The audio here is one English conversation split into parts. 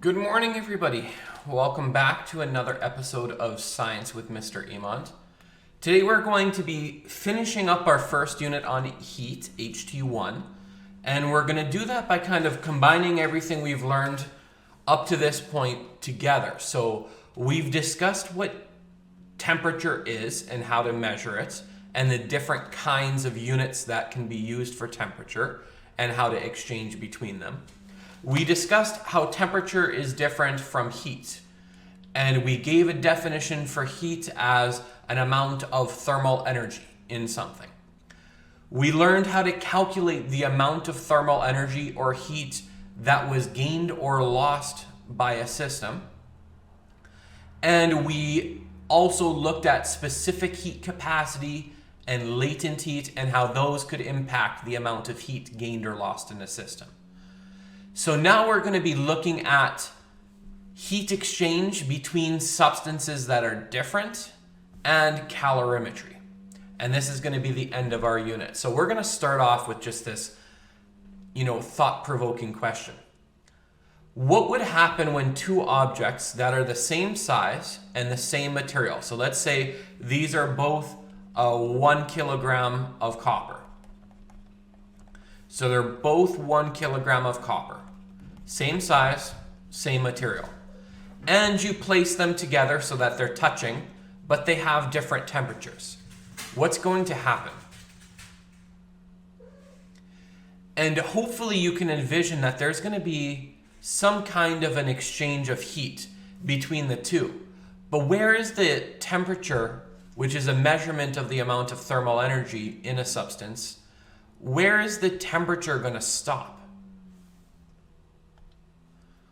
Good morning, everybody. Welcome back to another episode of Science with Mr. Emond. Today we're going to be finishing up our first unit on heat, HT1, and we're going to do that by kind of combining everything we've learned up to this point together. So we've discussed what temperature is and how to measure it, and the different kinds of units that can be used for temperature and how to exchange between them. We discussed how temperature is different from heat, and we gave a definition for heat as an amount of thermal energy in something. We learned how to calculate the amount of thermal energy or heat that was gained or lost by a system. And we also looked at specific heat capacity and latent heat and how those could impact the amount of heat gained or lost in a system. So now we're going to be looking at heat exchange between substances that are different and calorimetry. And this is going to be the end of our unit. So we're going to start off with just this, thought-provoking question. What would happen when two objects that are the same size and the same material? So let's say these are both 1 kilogram of copper. So they're both 1 kilogram of copper. Same size, same material. And you place them together so that they're touching, but they have different temperatures. What's going to happen? And hopefully you can envision that there's going to be some kind of an exchange of heat between the two. But where is the temperature, which is a measurement of the amount of thermal energy in a substance, where is the temperature going to stop?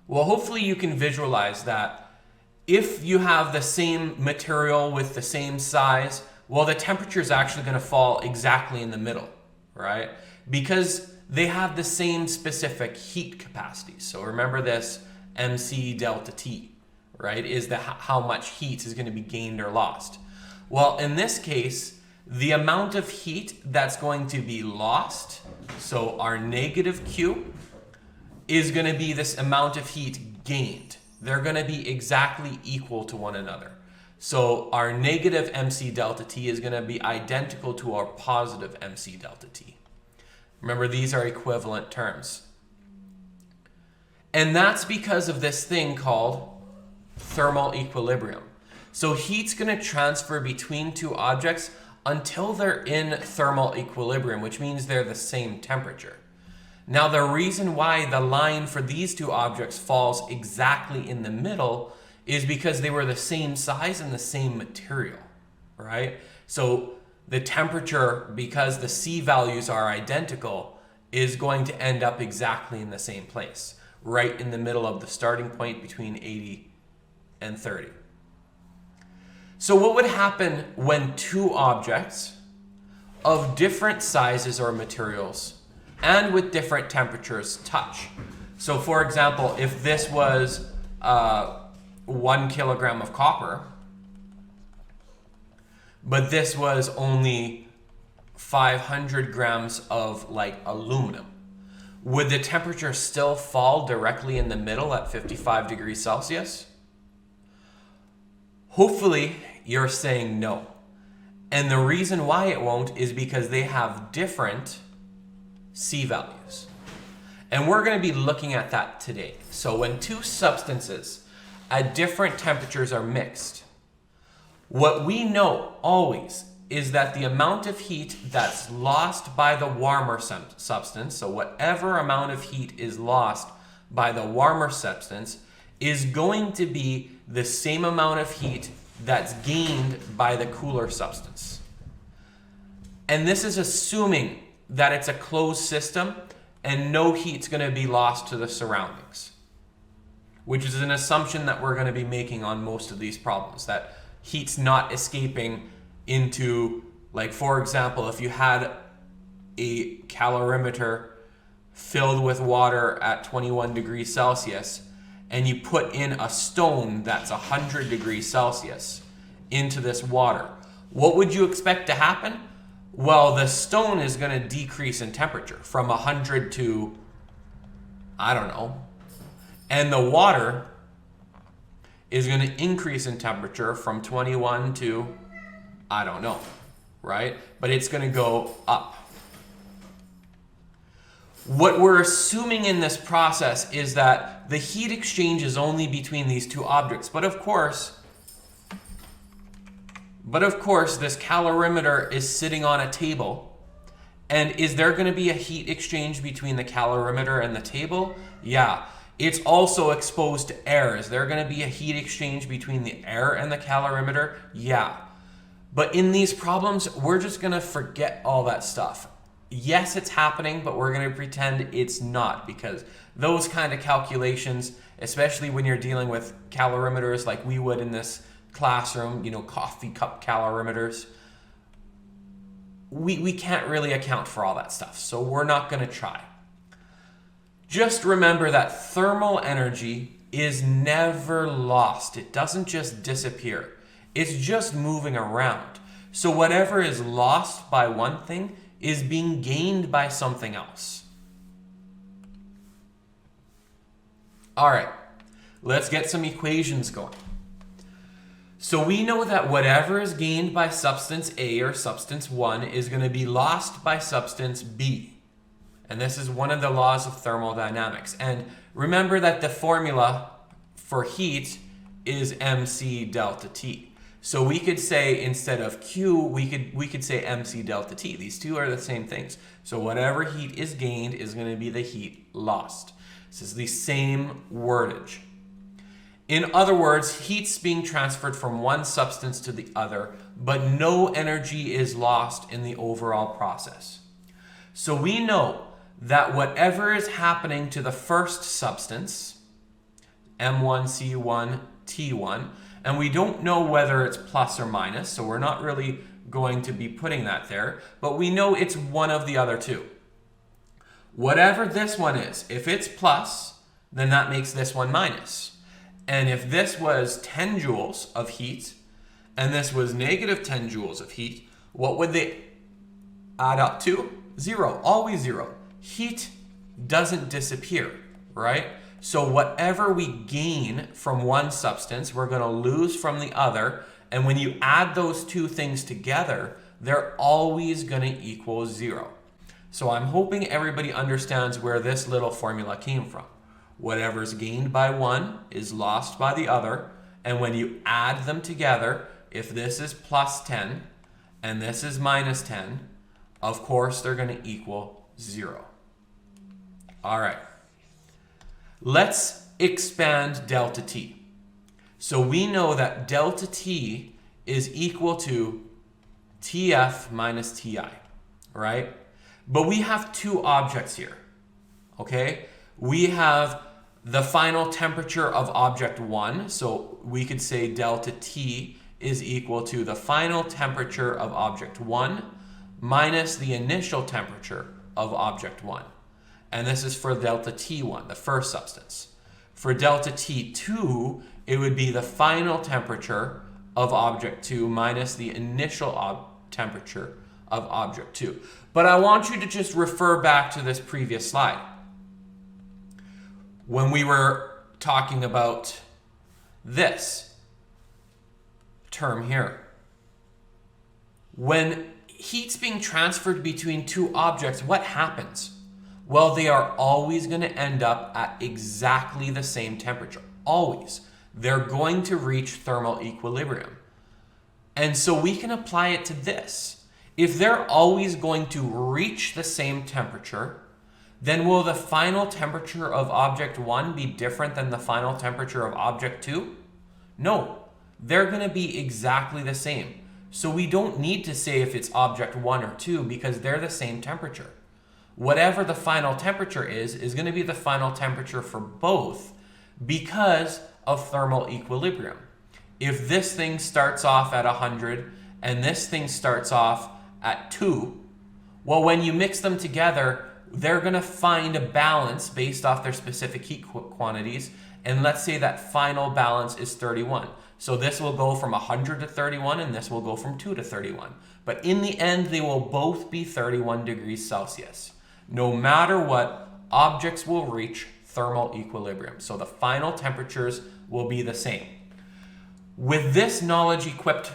Well, hopefully you can visualize that if you have the same material with the same size, well, the temperature is actually going to fall exactly in the middle, right? Because they have the same specific heat capacity. So remember this MC delta T, right? Is how much heat is going to be gained or lost. Well, in this case, the amount of heat that's going to be lost, so our negative Q, is going to be this amount of heat gained. They're going to be exactly equal to one another. So our negative MC delta T is going to be identical to our positive MC delta T. Remember, these are equivalent terms. And that's because of this thing called thermal equilibrium. So heat's going to transfer between two objects until they're in thermal equilibrium, which means they're the same temperature. Now, the reason why the line for these two objects falls exactly in the middle is because they were the same size and the same material, right? So the temperature, because the C values are identical, is going to end up exactly in the same place, right in the middle of the starting point between 80 and 30. So what would happen when two objects of different sizes or materials and with different temperatures touch? So for example, if this was 1 kilogram of copper, but this was only 500 grams of aluminum, would the temperature still fall directly in the middle at 55 degrees Celsius? Hopefully you're saying no. And the reason why it won't is because they have different C values. And we're going to be looking at that today. So when two substances at different temperatures are mixed, what we know always is that the amount of heat that's lost by the warmer substance, so whatever amount of heat is lost by the warmer substance, is going to be the same amount of heat that's gained by the cooler substance. And this is assuming that it's a closed system and no heat's going to be lost to the surroundings, which is an assumption that we're going to be making on most of these problems, that heat's not escaping into, for example, if you had a calorimeter filled with water at 21 degrees Celsius and you put in a stone that's 100 degrees Celsius into this water, what would you expect to happen? Well, the stone is going to decrease in temperature from 100 to, I don't know, And the water is going to increase in temperature from 21 to, I don't know, right? But it's going to go up. What we're assuming in this process is that the heat exchange is only between these two objects. But of course, this calorimeter is sitting on a table. And is there going to be a heat exchange between the calorimeter and the table? Yeah. It's also exposed to air. Is there going to be a heat exchange between the air and the calorimeter? Yeah. But in these problems, we're just going to forget all that stuff. Yes, it's happening, but we're going to pretend it's not, because those kind of calculations, especially when you're dealing with calorimeters like we would in this classroom, coffee cup calorimeters, we can't really account for all that stuff. So we're not going to try. Just remember that thermal energy is never lost. It doesn't just disappear. It's just moving around. So whatever is lost by one thing is being gained by something else. All right, let's get some equations going. So we know that whatever is gained by substance A or substance 1 is going to be lost by substance B. And this is one of the laws of thermodynamics. And remember that the formula for heat is mc delta T. So we could say, instead of Q, we could say mc delta T. These two are the same things. So whatever heat is gained is going to be the heat lost. This is the same wordage. In other words, heat's being transferred from one substance to the other, but no energy is lost in the overall process. So we know that whatever is happening to the first substance, M1, C1, T1, and we don't know whether it's plus or minus, so we're not really going to be putting that there, but we know it's one of the other two. Whatever this one is, if it's plus, then that makes this one minus. And if this was 10 joules of heat, and this was negative 10 joules of heat, what would they add up to? 0, always 0. Heat doesn't disappear, right? So whatever we gain from one substance, we're going to lose from the other. And when you add those two things together, they're always going to equal 0. So I'm hoping everybody understands where this little formula came from. Whatever's gained by one is lost by the other. And when you add them together, if this is plus 10 and this is minus 10, of course they're going to equal 0. All right. Let's expand delta T. So we know that delta T is equal to TF minus TI, right? But we have two objects here, okay? We have the final temperature of object 1, so we could say delta T is equal to the final temperature of object 1 minus the initial temperature of object 1. And this is for delta T1, the first substance. For delta T2, it would be the final temperature of object 2 minus the initial temperature of object 2. But I want you to just refer back to this previous slide. When we were talking about this term here. When heat's being transferred between two objects, what happens? Well, they are always going to end up at exactly the same temperature. Always. They're going to reach thermal equilibrium. And so we can apply it to this. If they're always going to reach the same temperature, then will the final temperature of object 1 be different than the final temperature of object 2? No. They're going to be exactly the same. So we don't need to say if it's object 1 or 2 because they're the same temperature. Whatever the final temperature is going to be the final temperature for both because of thermal equilibrium. If this thing starts off at 100 and this thing starts off at 2, well, when you mix them together, they're going to find a balance based off their specific heat quantities. And let's say that final balance is 31. So this will go from 100 to 31 and this will go from 2 to 31. But in the end, they will both be 31 degrees Celsius. No matter what, objects will reach thermal equilibrium. So the final temperatures will be the same. With this knowledge equipped,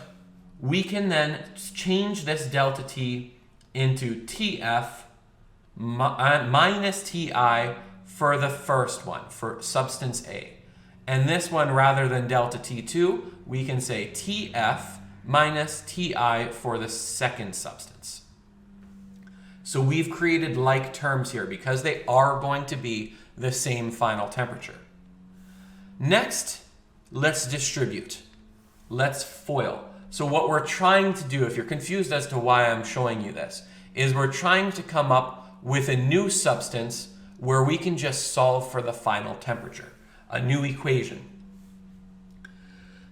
we can then change this delta T into TF minus TI for the first one, for substance A. And this one, rather than delta T2, we can say TF minus TI for the second substance. So we've created like terms here because they are going to be the same final temperature. Next, let's distribute. Let's FOIL. So what we're trying to do, if you're confused as to why I'm showing you this, is we're trying to come up with a new substance where we can just solve for the final temperature, a new equation.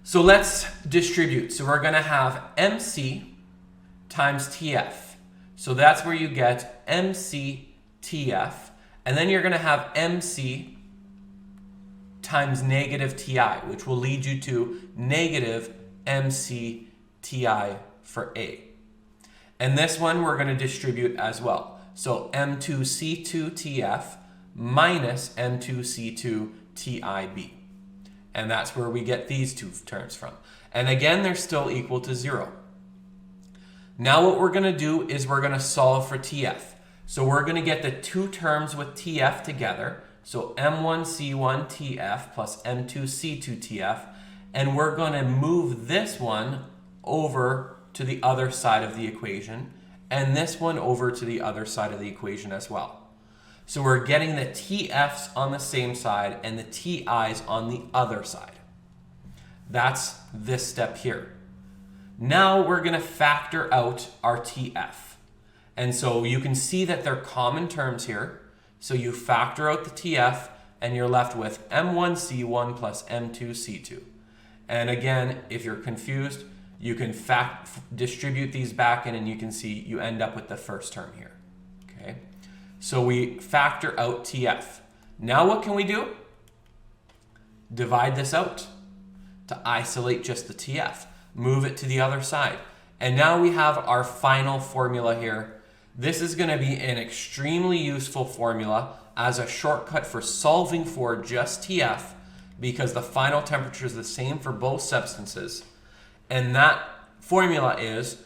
So let's distribute. So we're going to have MC times TF. So that's where you get MC TF. And then you're going to have MC times negative TI, which will lead you to negative MC TI for A. And this one we're going to distribute as well. So M2C2 TF minus M2C2 TIB. And that's where we get these two terms from. And again, they're still equal to 0. Now what we're going to do is we're going to solve for TF. So we're going to get the two terms with TF together. So M1C1 TF plus M2C2 TF. And we're going to move this one over to the other side of the equation, and this one over to the other side of the equation as well. So we're getting the TFs on the same side and the TIs on the other side. That's this step here. Now we're going to factor out our TF. And so you can see that they're common terms here. So you factor out the TF and you're left with M1C1 plus M2C2. And again, if you're confused, you can distribute these back in and you can see you end up with the first term here. Okay, so we factor out TF. Now what can we do? Divide this out to isolate just the TF. Move it to the other side. And now we have our final formula here. This is going to be an extremely useful formula as a shortcut for solving for just TF because the final temperature is the same for both substances. And that formula is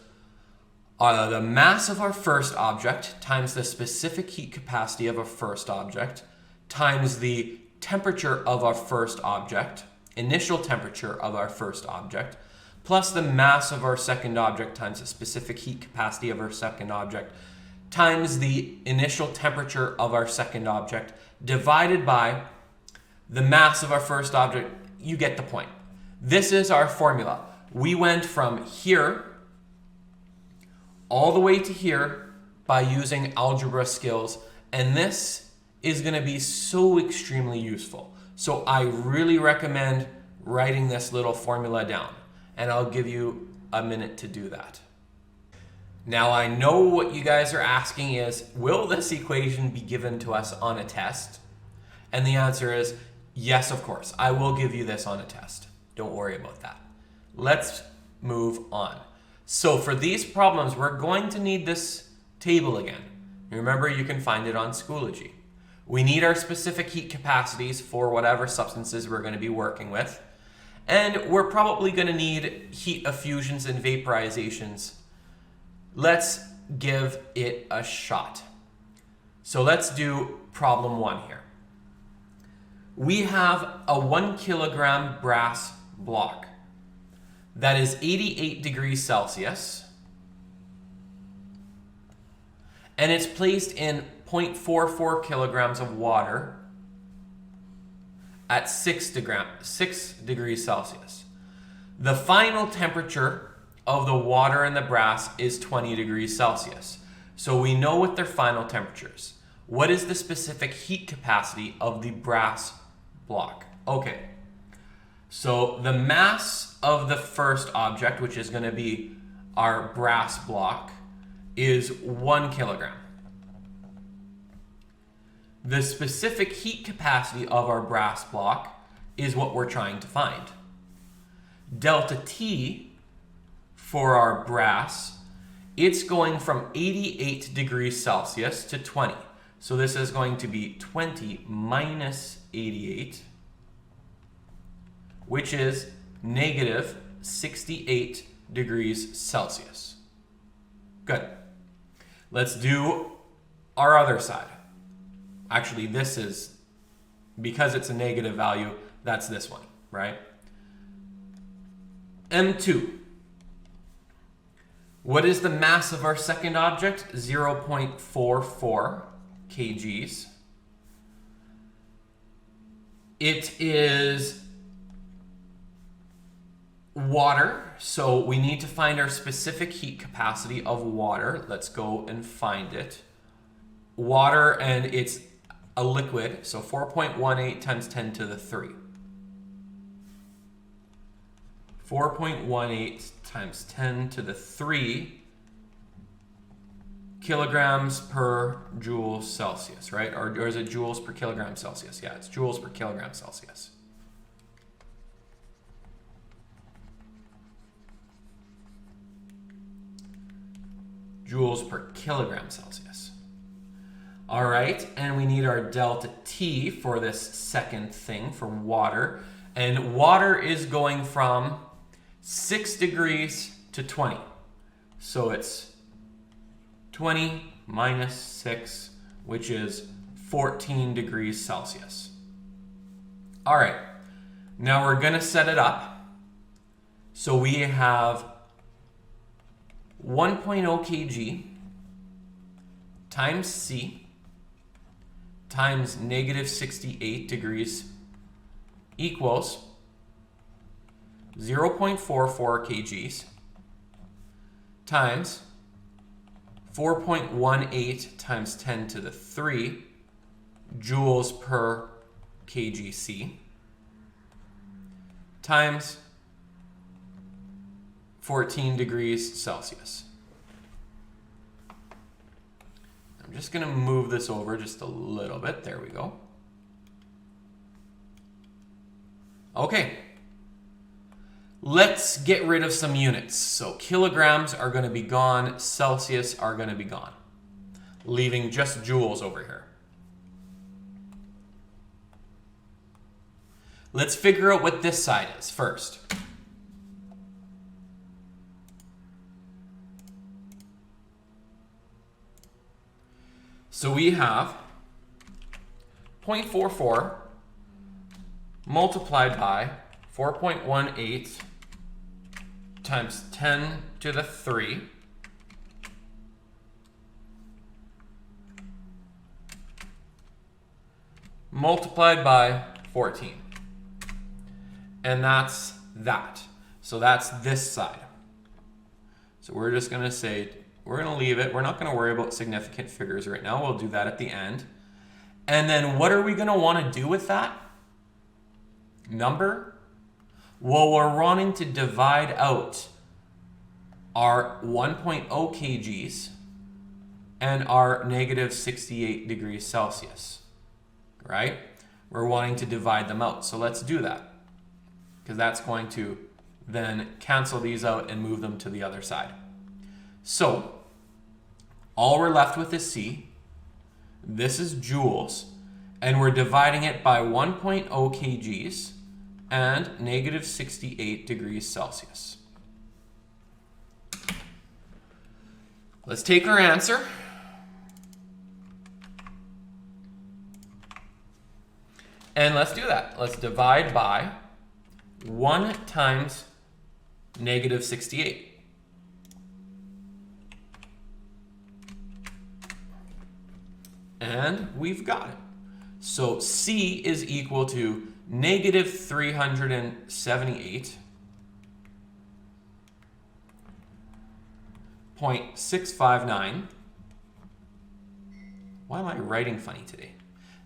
the mass of our first object times the specific heat capacity of our first object times the temperature of our first object, initial temperature of our first object, plus the mass of our second object times the specific heat capacity of our second object times the initial temperature of our second object divided by the mass of our first object. You get the point. This is our formula. We went from here all the way to here by using algebra skills, and this is going to be so extremely useful. So I really recommend writing this little formula down, and I'll give you a minute to do that. Now I know what you guys are asking is, will this equation be given to us on a test? And the answer is yes, of course. I will give you this on a test. Don't worry about that. Let's move on. So for these problems, we're going to need this table again. Remember, you can find it on Schoology. We need our specific heat capacities for whatever substances we're going to be working with. And we're probably going to need heat effusions and vaporizations. Let's give it a shot. So let's do problem 1 here. We have a 1 kilogram brass block that is 88 degrees Celsius, and it's placed in 0.44 kilograms of water at 6 degrees Celsius. The final temperature of the water and the brass is 20 degrees Celsius. So we know what their final temperatures. What is the specific heat capacity of the brass block? Okay, so the mass of the first object, which is going to be our brass block, is 1 kilogram. The specific heat capacity of our brass block is what we're trying to find. Delta T for our brass, it's going from 88 degrees Celsius to 20. So this is going to be 20 minus 88, which is negative 68 degrees Celsius. Good. Let's do our other side. Actually, this is, because it's a negative value, that's this one, right? M2. What is the mass of our second object? 0.44 kgs. It is water, so we need to find our specific heat capacity of water. Let's go and find it. Water, and it's a liquid, so 4.18 times 10 to the 3. 4.18 times 10 to the 3 kilograms per joule Celsius, right? Or is it joules per kilogram Celsius? Yeah, it's joules per kilogram Celsius. Joules per kilogram Celsius. All right, and we need our delta T for this second thing, for water. And water is going from 6 degrees to 20. So it's 20 minus 6, which is 14 degrees Celsius. All right, now we're gonna set it up. So we have 1.0 kg times C times negative 68 degrees equals 0.44 kgs times 4.18 times 10 to the 3 joules per kg C times 14 degrees Celsius. I'm just going to move this over just a little bit. There we go. Okay. Let's get rid of some units. So kilograms are going to be gone. Celsius are going to be gone. Leaving just joules over here. Let's figure out what this side is first. So we have 0.44 multiplied by 4.18 times 10 to the 3 multiplied by 14. And that's that. So that's this side. So we're just going to say, we're going to leave it. We're not going to worry about significant figures right now. We'll do that at the end. And then what are we going to want to do with that number? Well, we're wanting to divide out our 1.0 kgs and our negative 68 degrees Celsius, right? We're wanting to divide them out. So let's do that, because that's going to then cancel these out and move them to the other side. So all we're left with is C. This is joules, and we're dividing it by 1.0 kgs and negative 68 degrees Celsius. Let's take our answer. And let's do that. Let's divide by 1 times negative 68. And we've got it. So C is equal to negative 378.659. Why am I writing funny today?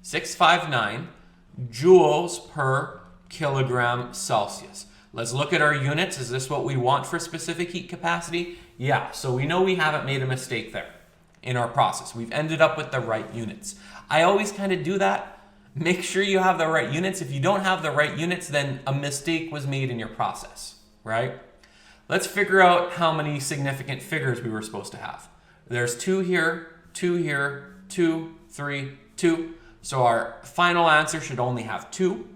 659 joules per kilogram Celsius. Let's look at our units. Is this what we want for specific heat capacity? Yeah, so we know we haven't made a mistake there in our process. We've ended up with the right units. I always kind of do that. Make sure you have the right units. If you don't have the right units, then a mistake was made in your process, right? Let's figure out how many significant figures we were supposed to have. There's 2 here, 2 here, 2, 3, 2. So our final answer should only have 2.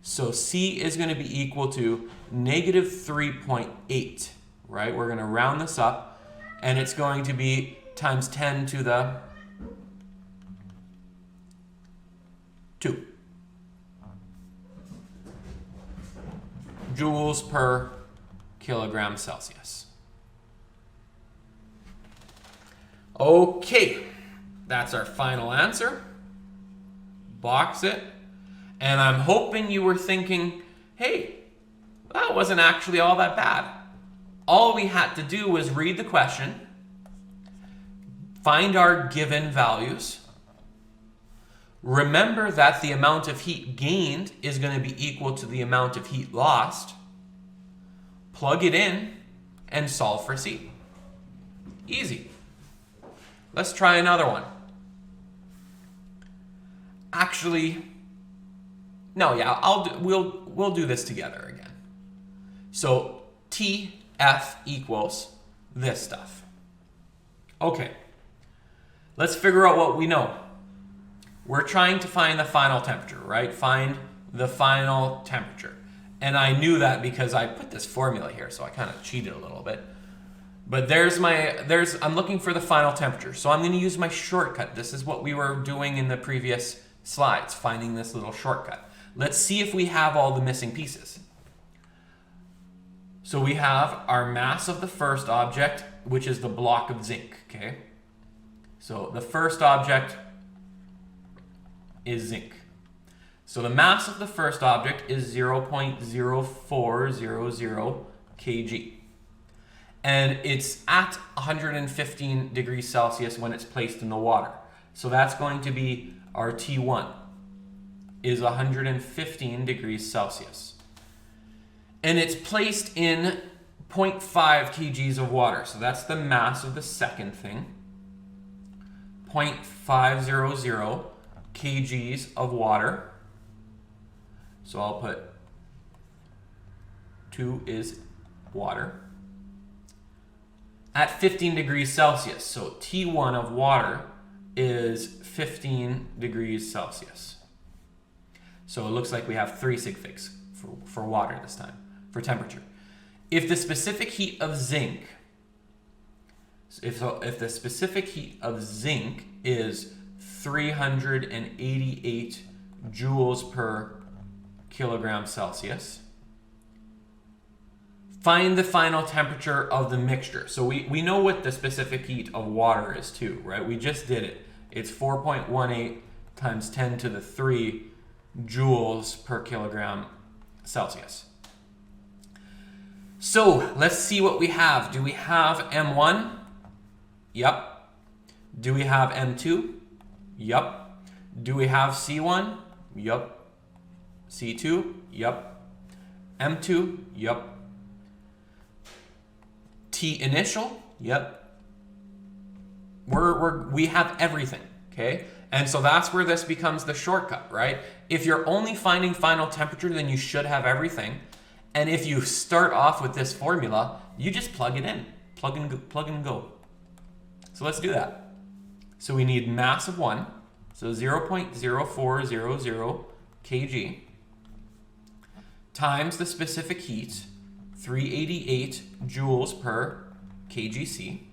So C is going to be equal to negative 3.8, right? We're going to round this up, and it's going to be times 10 to the 2 joules per kilogram Celsius. Okay, that's our final answer. Box it. And I'm hoping you were thinking, hey, that wasn't actually all that bad. All we had to do was read the question, find our given values, remember that the amount of heat gained is going to be equal to the amount of heat lost, plug it in, and solve for C. Easy. Let's try another one. Actually, no, yeah, we'll do this together again. So TF equals this stuff. Okay, let's figure out what we know. We're trying to find the final temperature, right? Find the final temperature. And I knew that because I put this formula here, so I kind of cheated a little bit. But I'm looking for the final temperature. So I'm going to use my shortcut. This is what we were doing in the previous slides, finding this little shortcut. Let's see if we have all the missing pieces. So we have our mass of the first object, which is the block of zinc, okay? So the first object is zinc. So the mass of the first object is 0.0400 kg. And it's at 115 degrees Celsius when it's placed in the water. So that's going to be our T1 is 115 degrees Celsius. And it's placed in 0.5 kgs of water. So that's the mass of the second thing. 0.500 kgs of water. So I'll put 2 is water. At 15 degrees Celsius. So T1 of water is 15 degrees Celsius. So it looks like we have 3 sig figs for water this time, for temperature. If the specific heat of zinc, if the specific heat of zinc is 388 joules per kilogram Celsius, find the final temperature of the mixture. So we know what the specific heat of water is too, right? We just did it. It's 4.18 times 10 to the 3 joules per kilogram Celsius. So let's see what we have. Do we have M1? Yep. Do we have M2? Yep. Do we have C1? Yep. C2? Yep. M2? Yep. T initial? Yep. We have everything, okay? And so that's where this becomes the shortcut, right? If you're only finding final temperature, then you should have everything. And if you start off with this formula, you just plug it in. Plug and go. So let's do that. So we need mass of 1, so 0.0400 kg, times the specific heat, 388 joules per kgc,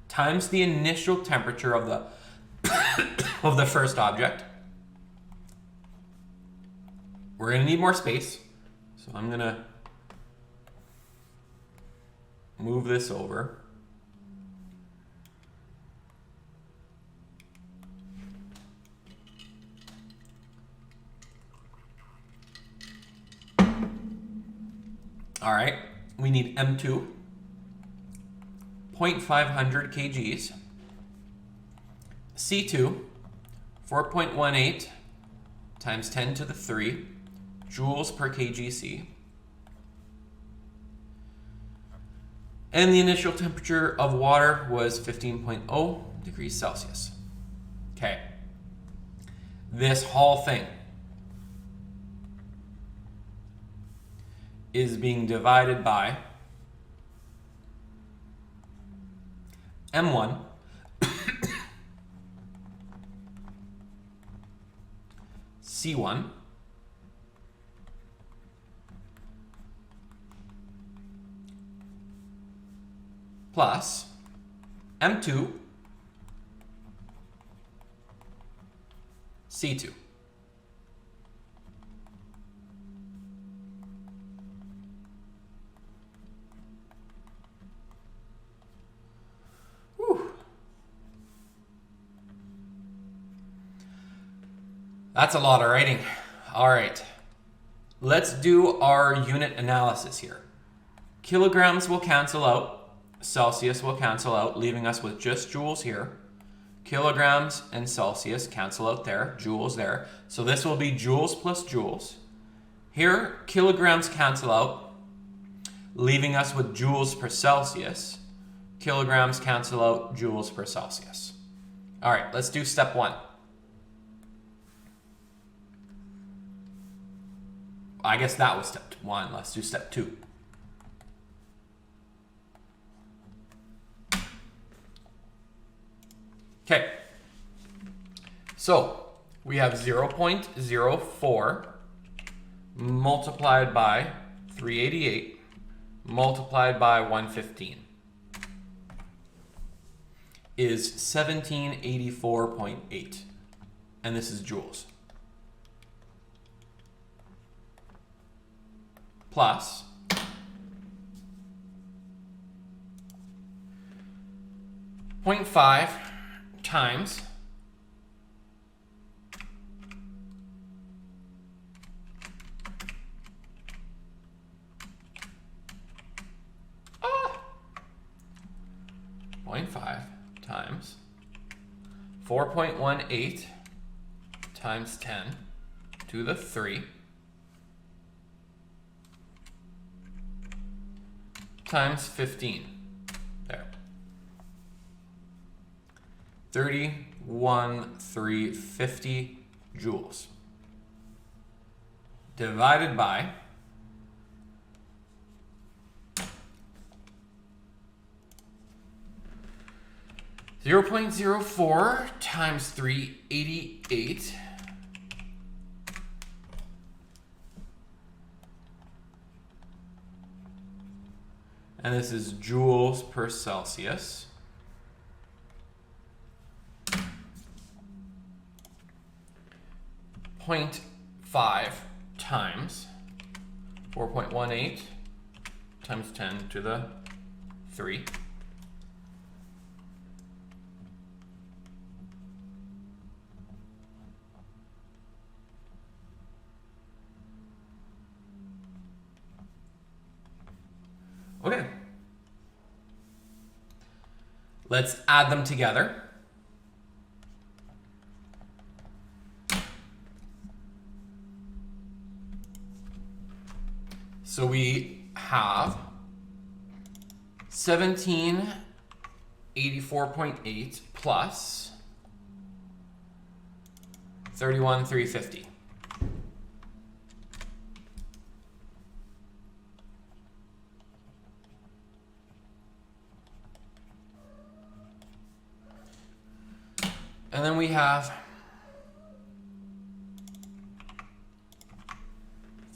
times the initial temperature of the of the first object. We're going to need more space, so I'm going to move this over. All right, we need M2, 0.500 kgs, C2, 4.18 times 10 to the 3 joules per kgc, and the initial temperature of water was 15.0 degrees Celsius. Okay, this whole thing is being divided by M1 C1 plus M2 C2. Whew. That's a lot of writing. All right, let's do our unit analysis here. Kilograms will cancel out, Celsius will cancel out, leaving us with just joules here. Kilograms and Celsius cancel out there, joules there. So this will be joules plus joules. Here, kilograms cancel out, leaving us with joules per Celsius. Kilograms cancel out, joules per Celsius. All right, let's do step 1. I guess that was step 1. Let's do step 2. Okay, so we have 0.04 multiplied by 388 multiplied by 115 is 1784.8, and this is joules. Plus 0.5 times 0.5 times 4.18 times 10 to the 3 times 15. There. 31,350 joules divided by 0.04 times 388 and this is joules per Celsius. Point 0.5 times 4.18 times 10 to the 3 Okay. Let's add them together. So we have 1784.8 plus 31,350. And then we have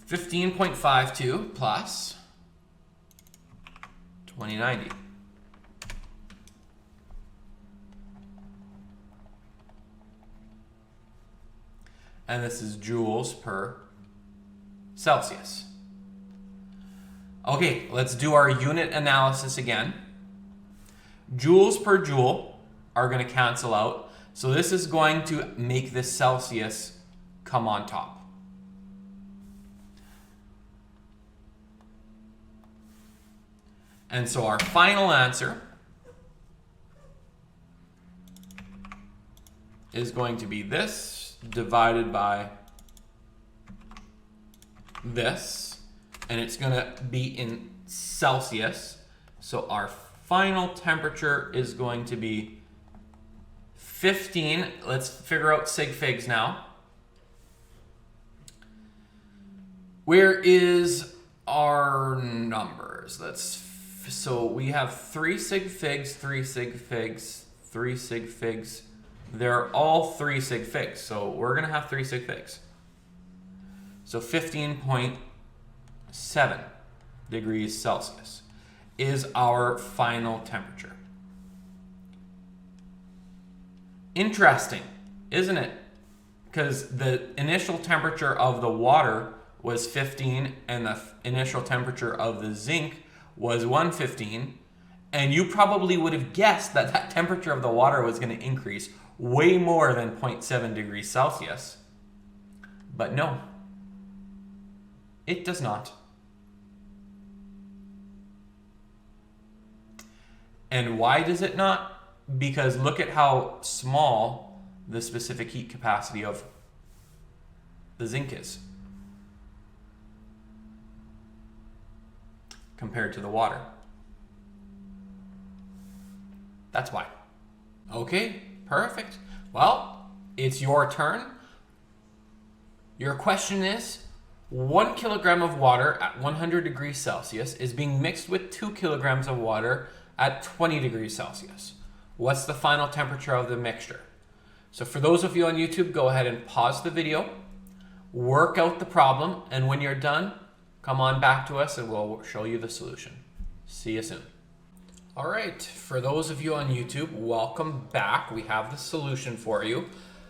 15.52 plus 2090. And this is joules per Celsius. Okay, let's do our unit analysis again. Joules per joule are going to cancel out. So this is going to make this Celsius come on top. And so our final answer is going to be this divided by this, and it's going to be in Celsius. So our final temperature is going to be 15. Let's figure out sig figs now. Where is our numbers? So we have 3 sig figs, 3 sig figs, 3 sig figs. They're all 3 sig figs, so we're gonna have 3 sig figs. So 15.7 degrees Celsius is our final temperature. Interesting, isn't it? Because the initial temperature of the water was 15 and the initial temperature of the zinc was 115, and you probably would have guessed that that temperature of the water was going to increase way more than 0.7 degrees Celsius. But no, it does not. And why does it not? Because look at how small the specific heat capacity of the zinc is compared to the water. That's why. Okay, perfect. Well, it's your turn. Your question is, 1 kilogram of water at 100 degrees Celsius is being mixed with 2 kilograms of water at 20 degrees Celsius. What's the final temperature of the mixture? So for those of you on YouTube, go ahead and pause the video, work out the problem, and when you're done, come on back to us and we'll show you the solution. See you soon. All right, for those of you on YouTube, welcome back. We have the solution for you.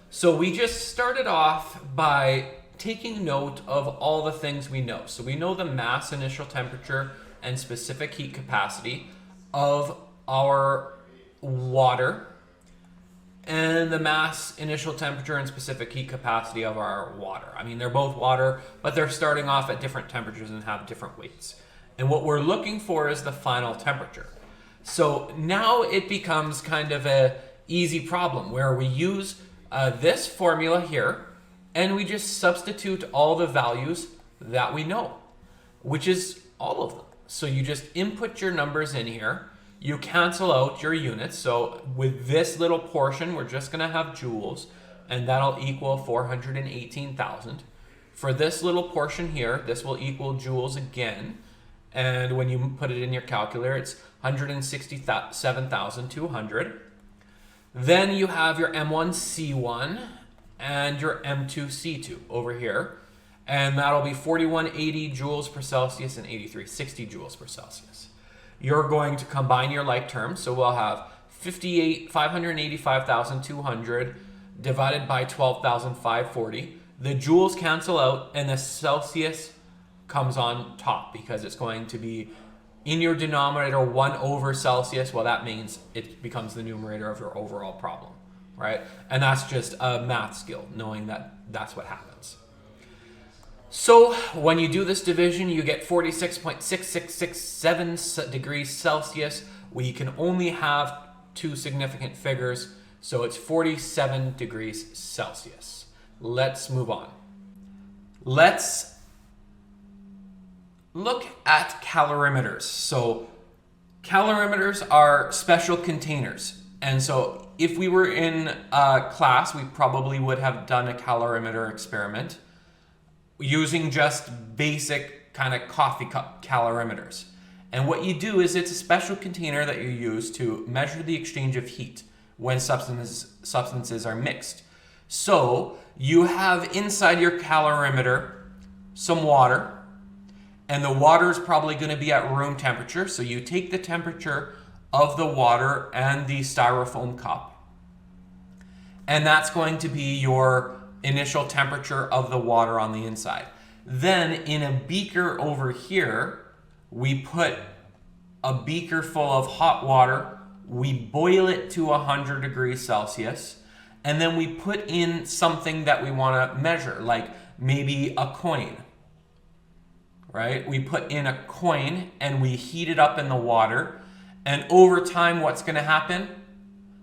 So we just started off by taking note of all the things we know. So we know the mass, initial temperature, and specific heat capacity of our water, and the mass, initial temperature, and specific heat capacity of our water. I mean, they're both water, but they're starting off at different temperatures and have different weights. And what we're looking for is the final temperature. So now it becomes kind of an easy problem where we use this formula here, and we just substitute all the values that we know, which is all of them. So you just input your numbers in here, you cancel out your units. So with this little portion, we're just gonna have joules, and that'll equal 418,000. For this little portion here, this will equal joules again. And when you put it in your calculator, it's 167,200. Then you have your M1C1 and your M2C2 over here. And that'll be 4180 joules per Celsius and 8360 joules per Celsius. You're going to combine your like terms. So we'll have 585,200 divided by 12,540. The joules cancel out and the Celsius comes on top because it's going to be in your denominator 1 over Celsius. Well, that means it becomes the numerator of your overall problem, right? And that's just a math skill, knowing that that's what happens. So when you do this division, you get 46.6667 degrees Celsius. We can only have two significant figures, so it's 47 degrees Celsius. Let's move on. Let's look at calorimeters. So calorimeters are special containers. And so if we were in a class, we probably would have done a calorimeter experiment using just basic kind of coffee cup calorimeters. And what you do is it's a special container that you use to measure the exchange of heat when substances are mixed. So you have inside your calorimeter some water, and the water is probably going to be at room temperature. So you take the temperature of the water and the styrofoam cup, and that's going to be your initial temperature of the water on the inside. Then in a beaker over here, we put a beaker full of hot water, we boil it to 100 degrees Celsius, and then we put in something that we want to measure, like maybe a coin. Right? We put in a coin and we heat it up in the water, and over time what's going to happen?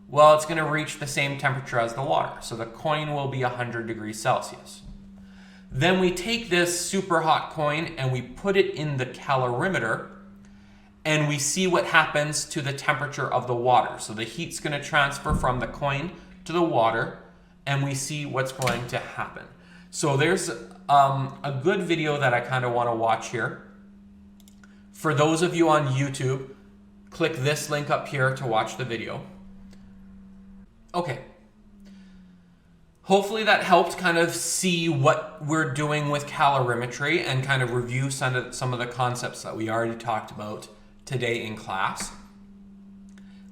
Well, it's going to reach the same temperature as the water. So the coin will be 100 degrees Celsius. Then we take this super hot coin and we put it in the calorimeter, and we see what happens to the temperature of the water. So the heat's going to transfer from the coin to the water, and we see what's going to happen. So there's a good video that I kind of want to watch here. For those of you on YouTube, click this link up here to watch the video. Okay. Hopefully that helped kind of see what we're doing with calorimetry and kind of review some of the concepts that we already talked about today in class.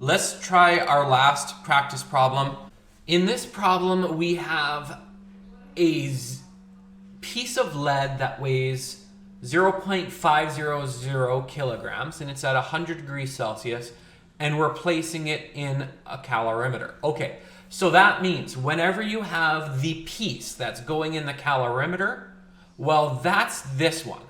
Let's try our last practice problem. In this problem, we have a piece of lead that weighs 0.500 kilograms, and it's at 100 degrees Celsius, and we're placing it in a calorimeter. Okay, so that means whenever you have the piece that's going in the calorimeter, well, that's this one.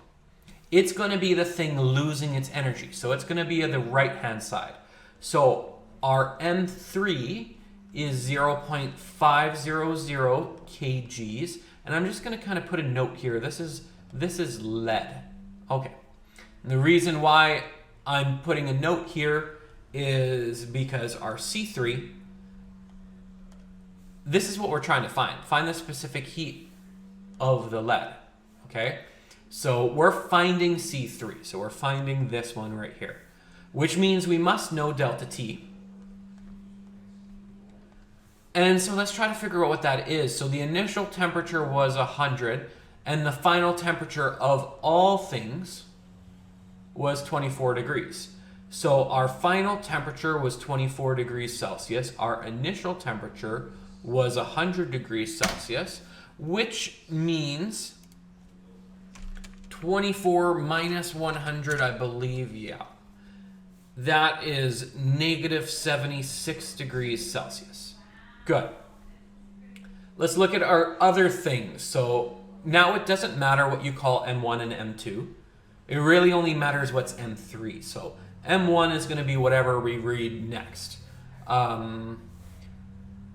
It's going to be the thing losing its energy, so it's going to be on the right-hand side. So our M3 is 0.500 kgs, and I'm just going to kind of put a note here. This is lead. Okay. And the reason why I'm putting a note here is because our C3, this is what we're trying to find. Find the specific heat of the lead. Okay? So we're finding C3. So we're finding this one right here, which means we must know delta T. And so let's try to figure out what that is. So the initial temperature was 100, and the final temperature of all things was 24 degrees. So our final temperature was 24 degrees Celsius. Our initial temperature was 100 degrees Celsius, which means 24 minus 100, I believe, yeah. That is negative 76 degrees Celsius. Good. Let's look at our other things. So now it doesn't matter what you call M1 and M2. It really only matters what's M3. So M1 is going to be whatever we read next. 0.2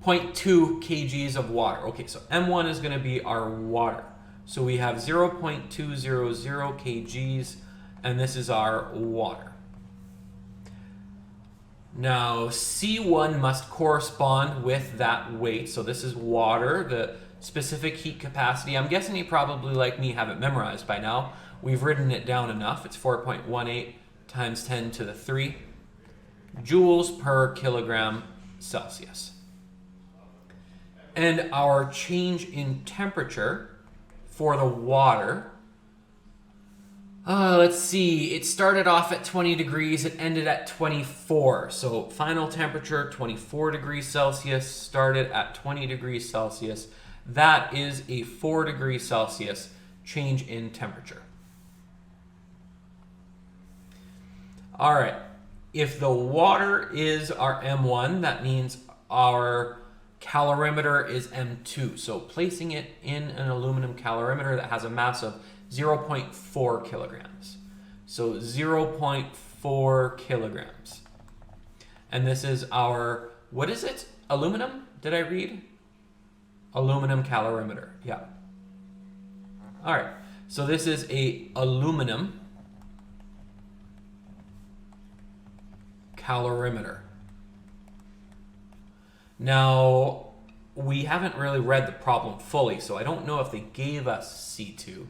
kgs of water. Okay, so M1 is going to be our water. So we have 0.200 kgs, and this is our water. Now, C1 must correspond with that weight. So this is water, the specific heat capacity. I'm guessing you probably, like me, have it memorized by now. We've written it down enough. It's 4.18 times 10 to the 3 joules per kilogram Celsius. And our change in temperature for the water, let's see, it started off at 20 degrees, it ended at 24. So final temperature, 24 degrees Celsius, started at 20 degrees Celsius. That is a 4 degrees Celsius change in temperature. All right, if the water is our M1, that means our calorimeter is M2. So placing it in an aluminum calorimeter that has a mass of 0.4 kilograms. So 0.4 kilograms. And this is our, what is it? Aluminum? Did I read? Aluminum calorimeter. Yeah. All right. So this is a aluminum calorimeter. Now, we haven't really read the problem fully, so I don't know if they gave us C2.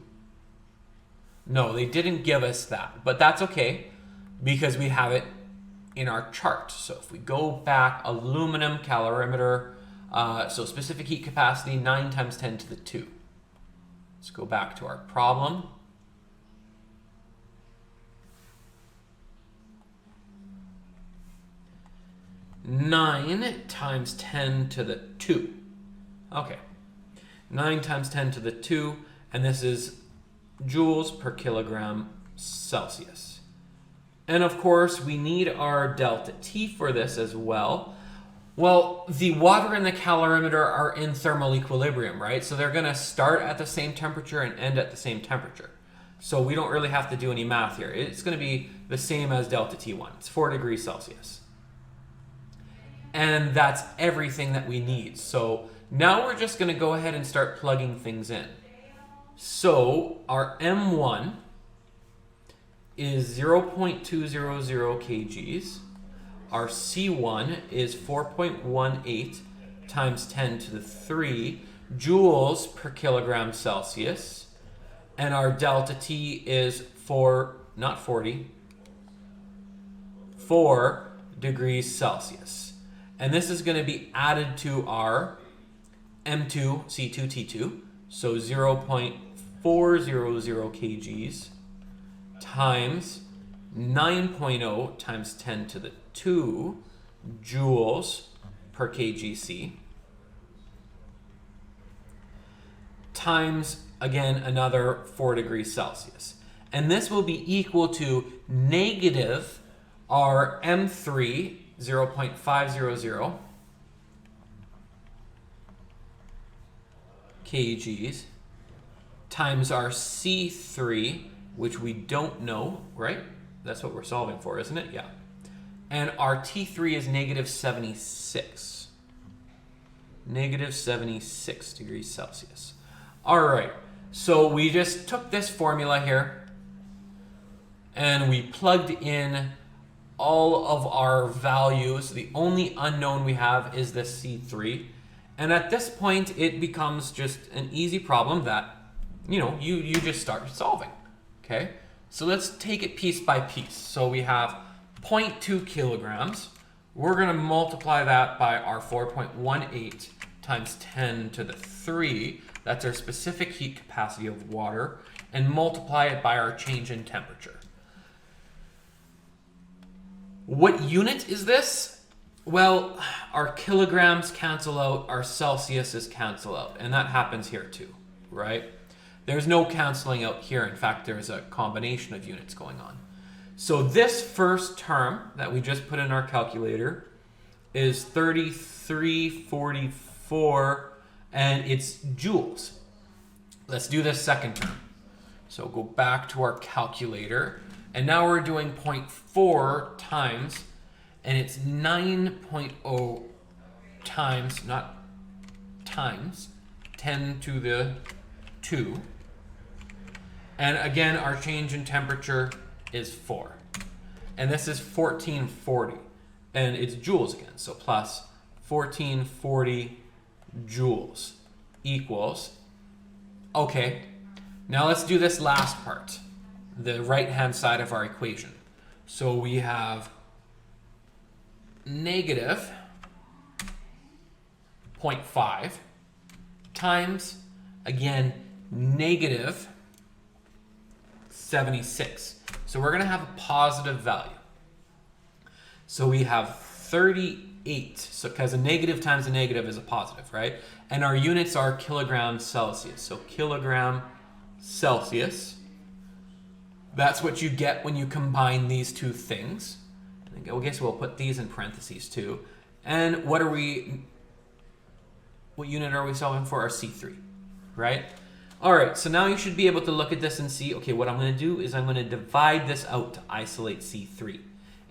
No, they didn't give us that, but that's okay because we have it in our chart. So if we go back, aluminum calorimeter, so specific heat capacity, 9 times 10 to the 2. Let's go back to our problem. Nine times 10 to the 2. Okay. 9 times 10 to the 2, and this is joules per kilogram Celsius. And of course, we need our delta T for this as well. Well, the water and the calorimeter are in thermal equilibrium, right? So they're going to start at the same temperature and end at the same temperature. So we don't really have to do any math here. It's going to be the same as delta T1. It's 4 degrees Celsius. And that's everything that we need. So now we're just going to go ahead and start plugging things in. So our M1 is 0.200 kgs. Our C1 is 4.18 times 10 to the 3 joules per kilogram Celsius. And our delta T is 4 degrees Celsius. And this is going to be added to our M2 C2T2, so 0.400 kgs times 9.0 times 10 to the 2 joules per kgc times, again, another 4 degrees Celsius. And this will be equal to negative our M3, 0.500 kgs, times our C3, which we don't know, right? That's what we're solving for, isn't it? Yeah. And our T3 is negative 76. Negative 76 degrees Celsius. All right, so we just took this formula here and we plugged in all of our values. The only unknown we have is this C3. And at this point, it becomes just an easy problem that, you just start solving, okay? So let's take it piece by piece. So we have 0.2 kilograms. We're gonna multiply that by our 4.18 times 10 to the 3. That's our specific heat capacity of water, and multiply it by our change in temperature. What unit is this? Well, our kilograms cancel out, our Celsiuses cancel out, and that happens here too, right? There's no canceling out here. In fact, there's a combination of units going on. So this first term that we just put in our calculator is 3344, and it's joules. Let's do this second term. So go back to our calculator, and now we're doing 0.4 times, and it's 9.0 times, not times, 10 to the 2. And again, our change in temperature is 4. And this is 1440. And it's joules again, so plus 1440 joules equals, okay, now let's do this last part, the right-hand side of our equation. So we have negative 0.5 times, again, negative 76. So we're going to have a positive value. So we have 38, so because a negative times a negative is a positive, right? And our units are kilogram Celsius. So kilogram Celsius, that's what you get when you combine these two things. I guess we'll put these in parentheses too. And what unit are we solving for? Our C3, right? All right, so now you should be able to look at this and see, okay, what I'm going to do is I'm going to divide this out to isolate C3.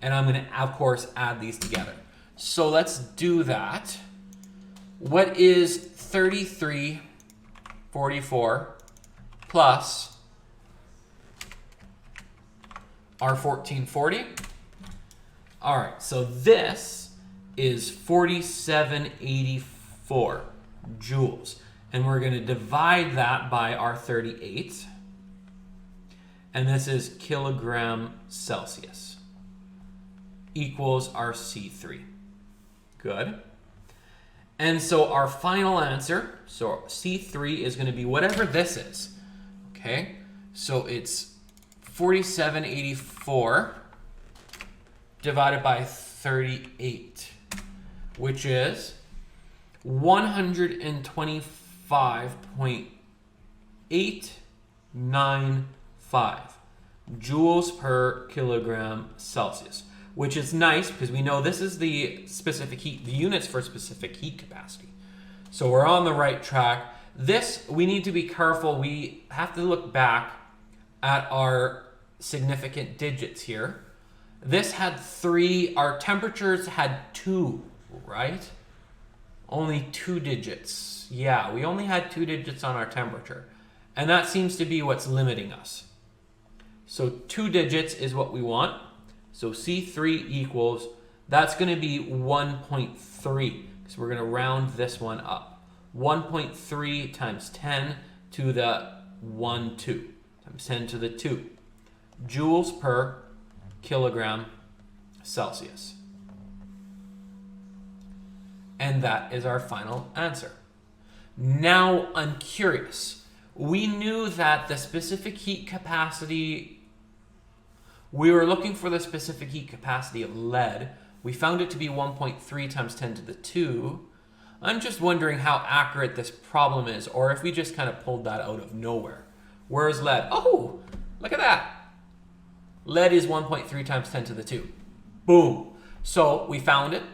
And I'm going to, of course, add these together. So let's do that. What is 3344 plus our 1440? All right, so this is 4784 joules. And we're going to divide that by our 38. And this is kilogram Celsius equals our C3. Good. And so our final answer, so C3 is going to be whatever this is. Okay, so it's 4784 divided by 38, which is 125.895 joules per kilogram Celsius, which is nice because we know this is the specific heat, the units for specific heat capacity. So we're on the right track. This, we need to be careful. We have to look back at our significant digits here. This had 3, our temperatures had 2, right? Only 2 digits. Yeah, we only had 2 digits on our temperature. And that seems to be what's limiting us. So 2 digits is what we want. So C3 equals, that's going to be 1.3. So we're going to round this one up. 1.3 times 10 to the 2 times 10 to the 2 joules per kilogram Celsius. And that is our final answer. Now I'm curious. We knew that the specific heat capacity, we were looking for the specific heat capacity of lead. We found it to be 1.3 times 10 to the 2. I'm just wondering how accurate this problem is, or if we just kind of pulled that out of nowhere. Where's lead? Oh, look at that. Lead is 1.3 times 10 to the 2. Boom. So we found it.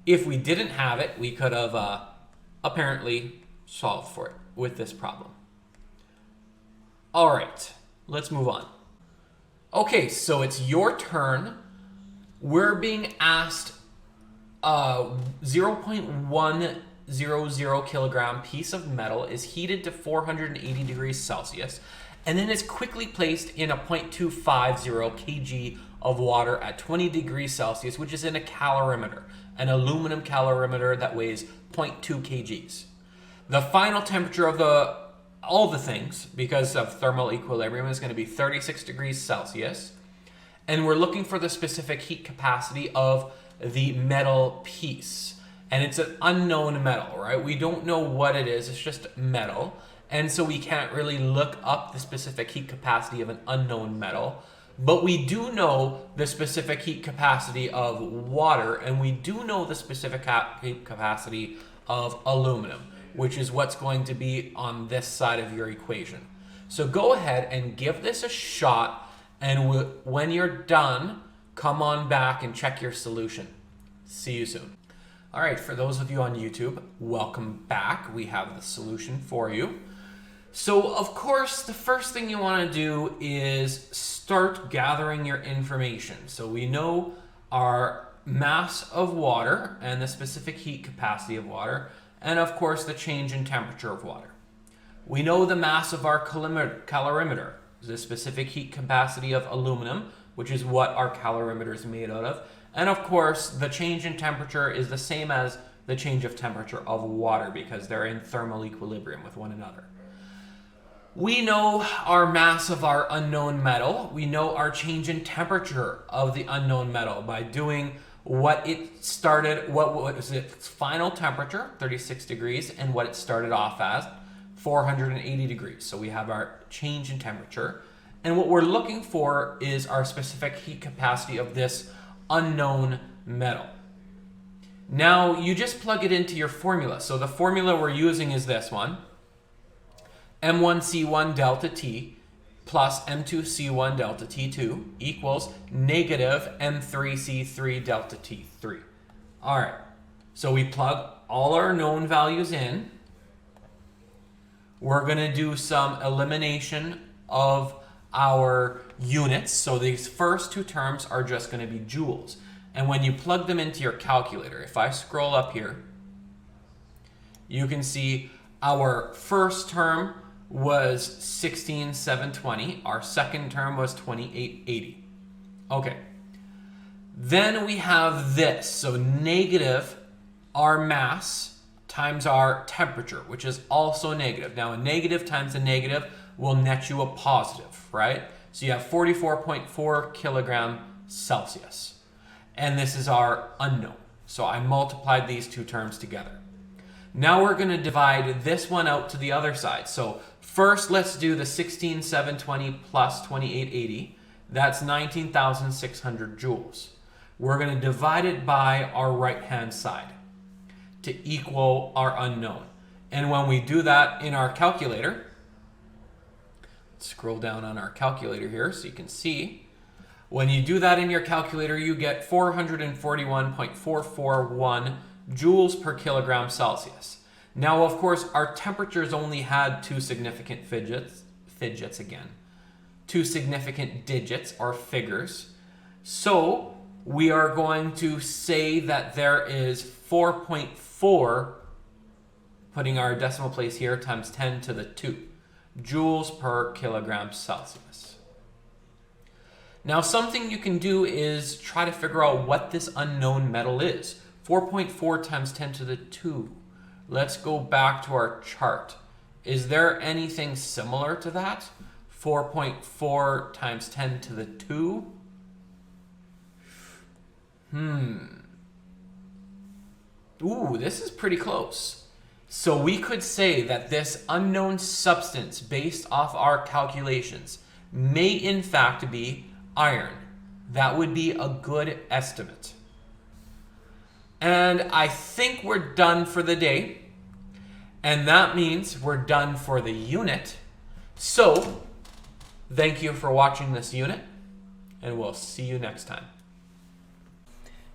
If we didn't have it, we could have apparently solved for it with this problem. All right, let's move on. Okay, so it's your turn. We're being asked a 0.100 kilogram piece of metal is heated to 480 degrees Celsius, and then is quickly placed in a 0.250 kg of water at 20 degrees Celsius, which is in a calorimeter, an aluminum calorimeter that weighs 0.2 kgs. The final temperature of all the things, because of thermal equilibrium, is going to be 36 degrees Celsius. And we're looking for the specific heat capacity of the metal piece. And it's an unknown metal, right? We don't know what it is. It's just metal. And so we can't really look up the specific heat capacity of an unknown metal. But we do know the specific heat capacity of water, and we do know the specific heat capacity of aluminum, which is what's going to be on this side of your equation. So go ahead and give this a shot, and when you're done, come on back and check your solution. See you soon. All right, for those of you on YouTube, welcome back. We have the solution for you. So of course, the first thing you want to do is start gathering your information. So we know our mass of water and the specific heat capacity of water, and of course the change in temperature of water. We know the mass of our calorimeter, the specific heat capacity of aluminum, which is what our calorimeter is made out of. And of course, the change in temperature is the same as the change of temperature of water because they're in thermal equilibrium with one another. We know our mass of our unknown metal. We know our change in temperature of the unknown metal by doing what was its final temperature, 36 degrees, and what it started off as, 480 degrees. So we have our change in temperature. And what we're looking for is our specific heat capacity of this unknown metal. Now, you just plug it into your formula. So the formula we're using is this one. M1C1 delta T plus M2C1 delta T2 equals negative M3C3 delta T3. All right, so we plug all our known values in. We're going to do some elimination of our units. So these first two terms are just going to be joules. And when you plug them into your calculator, if I scroll up here, you can see our first term was 16,720. Our second term was 2880. Okay. Then we have this. So negative our mass times our temperature, which is also negative. Now, a negative times a negative will net you a positive, right? So you have 44.4 kilogram Celsius. And this is our unknown. So I multiplied these two terms together. Now we're going to divide this one out to the other side. So first, let's do the 16,720 plus 2880. That's 19,600 joules. We're going to divide it by our right-hand side to equal our unknown. And when we do that in our calculator, scroll down on our calculator here so you can see. When you do that in your calculator, you get 441.441 joules per kilogram Celsius. Now, of course, our temperatures only had two significant two significant digits or figures. So we are going to say that there is 4.4, putting our decimal place here, times 10 to the 2 joules per kilogram Celsius. Now, something you can do is try to figure out what this unknown metal is. 4.4 times 10 to the 2. Let's go back to our chart. Is there anything similar to that? 4.4 times 10 to the 2? Ooh, this is pretty close. So we could say that this unknown substance, based off our calculations, may in fact be iron. That would be a good estimate. And I think we're done for the day. And that means we're done for the unit. So, thank you for watching this unit, and we'll see you next time.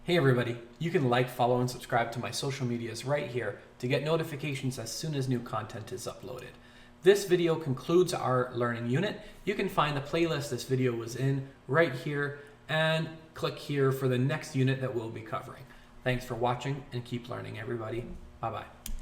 Hey everybody, you can like, follow, and subscribe to my social medias right here to get notifications as soon as new content is uploaded. This video concludes our learning unit. You can find the playlist this video was in right here and click here for the next unit that we'll be covering. Thanks for watching and keep learning, everybody. Bye-bye.